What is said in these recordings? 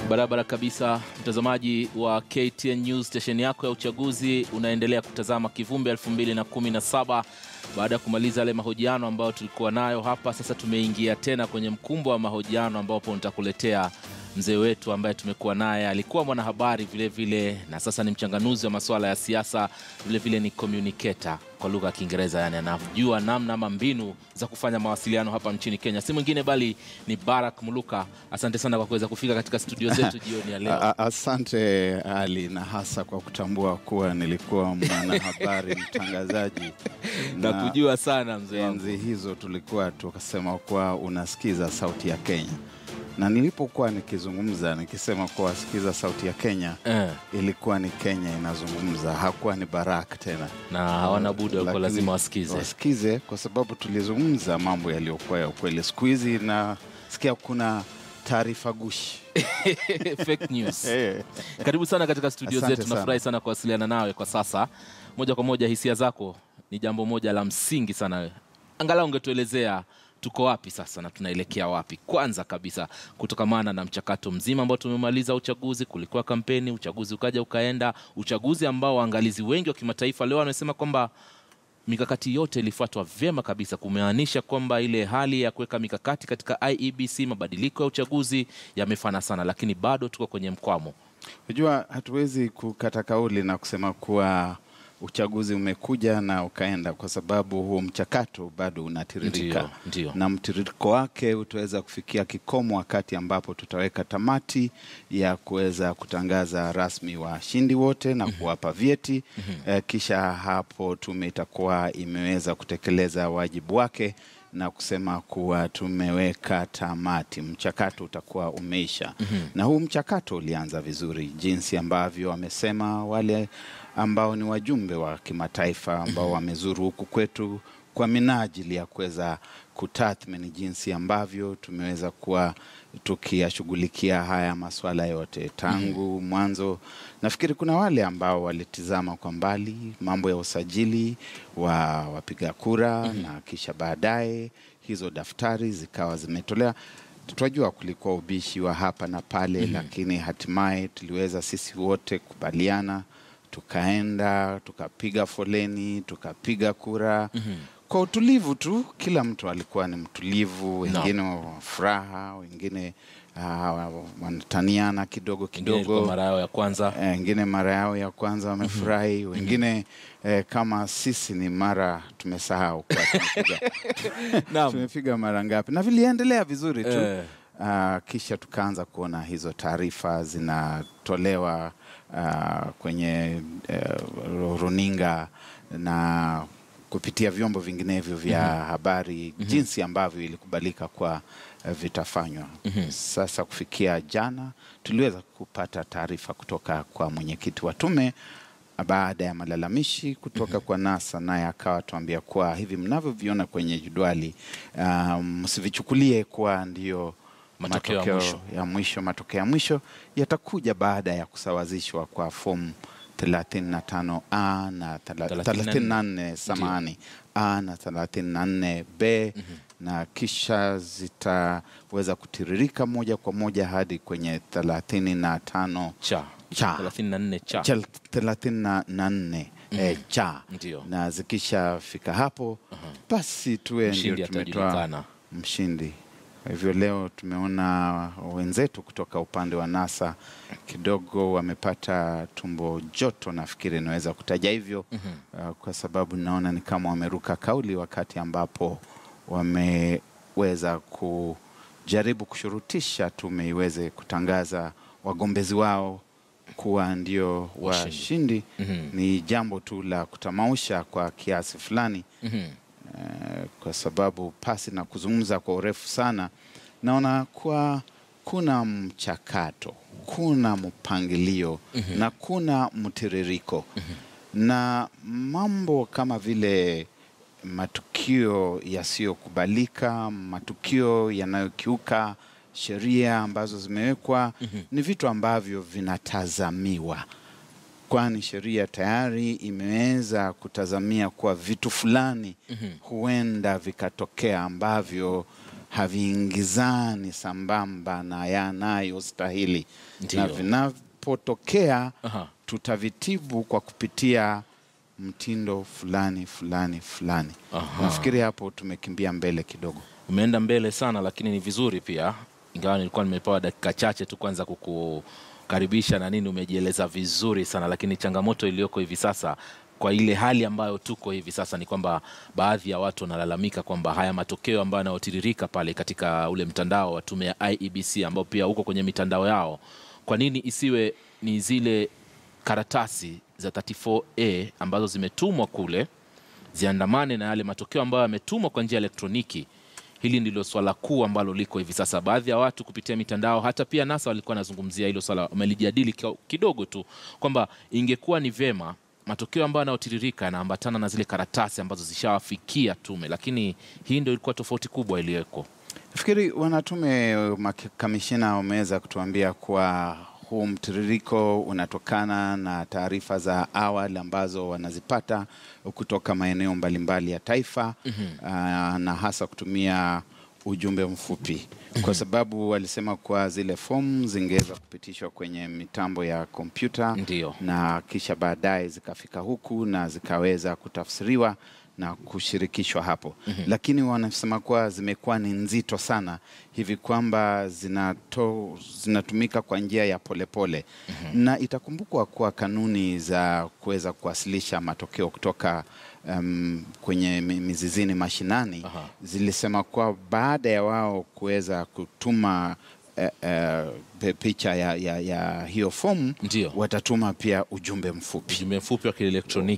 Barabara kabisa, mtazamaji wa KTN News, station yako ya uchaguzi. Unaendelea kutazama Kivumbi 2017. Baada ya kumaliza yale mahojiano ambayo tulikuwa nayo hapa, sasa tumeingia tena kwenye mkumbo wa mahojiano ambapo nitakuletea mzee wetu ambaye tumekuwa naye. Alikuwa mwanahabari vile vile, na sasa ni mchanganuzi wa masuala ya siasa, vile vile ni communicator kwa lugha ya Kiingereza, yani anajua namna ama mbinu za kufanya mawasiliano hapa nchini Kenya. Si mwingine bali ni Barack Muluka. Asante sana kwa kuweza kufika katika studio zetu jioni ya leo. Asante Ali, na hasa kwa kutambua kuwa nilikuwa mwanahabari mtangazaji. Na kujua sana mzee wangu. Enzi hizo tulikuwa tukasema kwa unasikiza sauti ya Kenya. Na nilipokuwa nikizungumza nikisema kwa sikiza sauti ya Kenya, ilikuwa ni Kenya inazungumza, hakuwa ni Barack tena. Na hawana budi kwa lazima wasikize kwa sababu tulizungumza mambo yaliyokuwa ya ukweli. Siku hizi na sikia kuna taarifa gushi. Fake news. Karibu sana katika studio zetu. Nafurahi sana kuwasiliana nawe kwa sasa. Moja kwa moja, hisia zako ni jambo moja la msingi sana. Angalau ungetuelezea tuko wapi sasa na tunaelekea wapi? Kwanza kabisa, kutokamana na mchakato mzima ambao tumemaliza uchaguzi, kulikuwa kampeni, uchaguzi ukaja ukaenda, uchaguzi ambao waangalizi wengi wa kimataifa leo wanasema kwamba mikakati yote ilifuatwa vyema kabisa, kumaanisha kwamba ile hali ya kuweka mikakati katika IEBC, mabadiliko ya uchaguzi yamefana sana, lakini bado tuko kwenye mkwamo. Unajua, hatuwezi kukata kauli na kusema kuwa uchaguzi umekuja na ukaenda, kwa sababu huo mchakato bado unatiririka. Ndiyo. Na mtiririko wake utaweza kufikia kikomo wakati ambapo tutaweka tamati ya kuweza kutangaza rasmi washindi wote na kuwapa vyeti. Kisha hapo tume itakuwa imeweza kutekeleza wajibu wake na kusema kuwa tumeweka tamati, mchakato utakuwa umeisha. Na huu mchakato ulianza vizuri, jinsi ambavyo wamesema wale ambao ni wajumbe wa kimataifa ambao wamezuru huku kwetu kwa minajili ya kuweza kutathmini jinsi ambavyo tumeweza kuwa tukiyashughulikia haya masuala yote tangu mwanzo. Nafikiri kuna wale ambao walitizama kwa mbali mambo ya usajili wa wapiga kura na kisha baadaye hizo daftari zikawa zimetolewa. Tunajua kulikuwa ubishi wa hapa na pale, lakini hatimaye tuliweza sisi wote kubaliana, tukaenda, tukapiga foleni, tukapiga kura. Kwa utulivu tu, kila mtu alikuwa ni mtulivu, wengine wa furaha, wengine wanataniana kidogo. Mara yao ya kwanza. Wengine mara yao ya kwanza wamefurahi, wengine kama sisi ni mara tumesahau kwa tumepiga mara ngapi. Na viliendelea vizuri tu. Kisha tukaanza kuona hizo taarifa zinatolewa kwenye runinga na kupitia vyombo vinginevyo vya habari, jinsi ambavyo ilikubalika kwa vitafanywa. Sasa kufikia jana tuliweza kupata taarifa kutoka kwa mwenyekiti wa tume baada ya malalamishi kutoka kwa NASA, naye akawa tuambia kwa hivi mnavyoviona kwenye jedwali, msivichukulie kwa ndio matokeo ya mwisho yatakuja baada ya kusawazishwa kwa fomu 35A na 34 samani A na 34B, na kisha zitaweza kutiririka moja kwa moja hadi kwenye 35 34 cha. Na zikisha fika hapo basi tuwe ndio tumetoa mshindi. Hivyo leo tumeona wenzetu kutoka upande wa NASA kidogo wamepata tumbo joto, nafikiri naweza kutaja hivyo, kwa sababu naona ni kama wameruka kauli wakati ambapo wameweza kujaribu kushurutisha tume iweze kutangaza wagombezi wao kuwa ndio washindi. Ni jambo tu la kutamausha kwa kiasi fulani. Kwa sababu pasi na kuzungumza kwa urefu sana, naona kwa kuna mchakato, kuna mpangilio na kuna mtiririko. Na mambo kama vile matukio yasiyokubalika, matukio yanayokiuka sheria ambazo zimewekwa, ni vitu ambavyo vinatazamiwa, kwani sheria tayari imeweza kutazamia kwa vitu fulani huenda vikatokea ambavyo haviingizani sambamba na yanayostahili, na vinapotokea tutavitibu kwa kupitia mtindo fulani. Nafikiri hapo tumekimbia mbele kidogo. Umeenda mbele sana, lakini ni vizuri pia, ingawa nilikuwa nimepewa dakika chache tu kwanza kukukaribisha na nini, umejieleza vizuri sana. Lakini changamoto iliyoko hivi sasa kwa ile hali ambayo tuko hivi sasa ni kwamba baadhi ya watu wanalalamika kwamba haya matokeo ambayo yanayotiririka pale katika ule mtandao wa tume ya IEBC, ambao pia uko kwenye mitandao yao, kwa nini isiwe ni zile karatasi za 34A ambazo zimetumwa kule ziandamane na yale matokeo ambayo yametumwa kwa njia elektroniki? Hili ndilo swala kuu ambalo liko hivi sasa. Baadhi ya watu kupitia mitandao, hata pia NASA walikuwa wanazungumzia hilo swala, wamelijadili kidogo tu, kwamba ingekuwa ni vema matokeo ambayo yanayotiririka yanaambatana na zile karatasi ambazo zishawafikia tume, lakini hii ndio ilikuwa tofauti kubwa iliyoko. Nafikiri wanatume kamishina wameweza kutuambia kwa huu mtiririko unatokana na taarifa za awali ambazo wanazipata kutoka maeneo mbalimbali ya taifa, na hasa kutumia ujumbe mfupi, kwa sababu walisema kwa zile fomu zingeweza kupitishwa kwenye mitambo ya kompyuta, na kisha baadaye zikafika huku na zikaweza kutafsiriwa na kushirikishwa hapo. Lakini wanasema kwa zimekuwa ni nzito sana hivi kwamba zinatumika kwa njia ya polepole. Na itakumbukwa kwa kanuni za kuweza kuwasilisha matokeo kutoka kwenye mizizini mashinani zilisema kwa baada ya wao kuweza kutuma picha ya hiyo fomu, watatuma pia ujumbe mfupi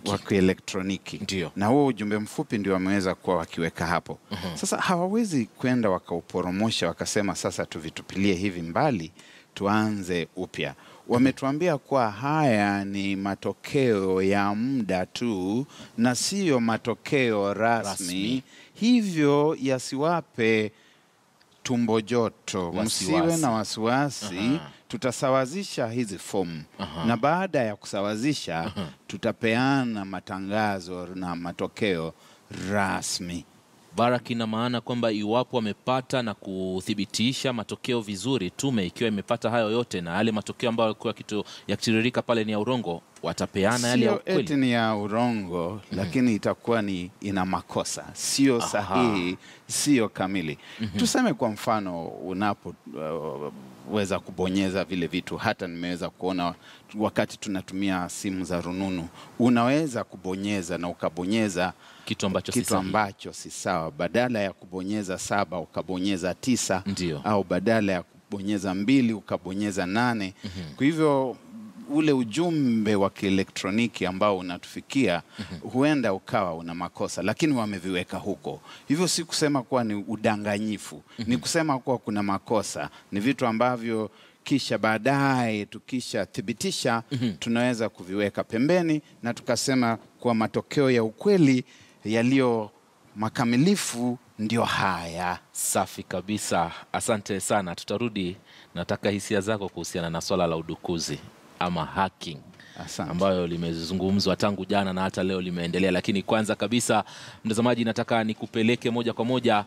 wa kielektroniki. Na huo ujumbe mfupi ndio wameweza kuwa wakiweka hapo. Sasa hawawezi kwenda wakauporomosha wakasema sasa tuvitupilie hivi mbali tuanze upya. Wametuambia kwa haya ni matokeo ya muda tu na sio matokeo rasmi. Hivyo yasiwape tumbo joto, msiwe na wasiwasi. Tutasawazisha hizi fomu na baada ya kusawazisha tutapeana matangazo na matokeo rasmi. Barack, ina maana kwamba iwapo wamepata na kuthibitisha matokeo vizuri, tume ikiwa imepata hayo yote na yale matokeo ambayo kwa kitu yakitiririka pale ni ya urongo, watapeana yale ya ukweli? Eti ni ya urongo, lakini itakuwa ni ina makosa, sio sahihi, sio kamili. Tuseme kwa mfano unapoweza kubonyeza vile vitu, hata nimeweza kuona wakati tunatumia simu za rununu, unaweza kubonyeza na ukabonyeza kitu ambacho si sawa. Badala ya kubonyeza 7 ukabonyeza 9, au badala ya kubonyeza 2 ukabonyeza 8. Kwa hivyo ule ujumbe wa kielektroniki ambao unatufikia huenda ukawa una makosa, lakini wameviweka huko. Hivyo si kusema kuwa ni udanganyifu, ni kusema kuwa kuna makosa. Ni vitu ambavyo kisha baadaye tukisha thibitisha tunaweza kuviweka pembeni na tukasema kwa matokeo ya ukweli yaliyo makamilifu ndio haya. Safi kabisa, asante sana. Tutarudi, nataka hisia zako kuhusiana na swala la udukuzi ama hacking ambayo limezungumzwa tangu jana na hata leo limeendelea. Lakini kwanza kabisa, mtazamaji, nataka nikupeleke moja kwa moja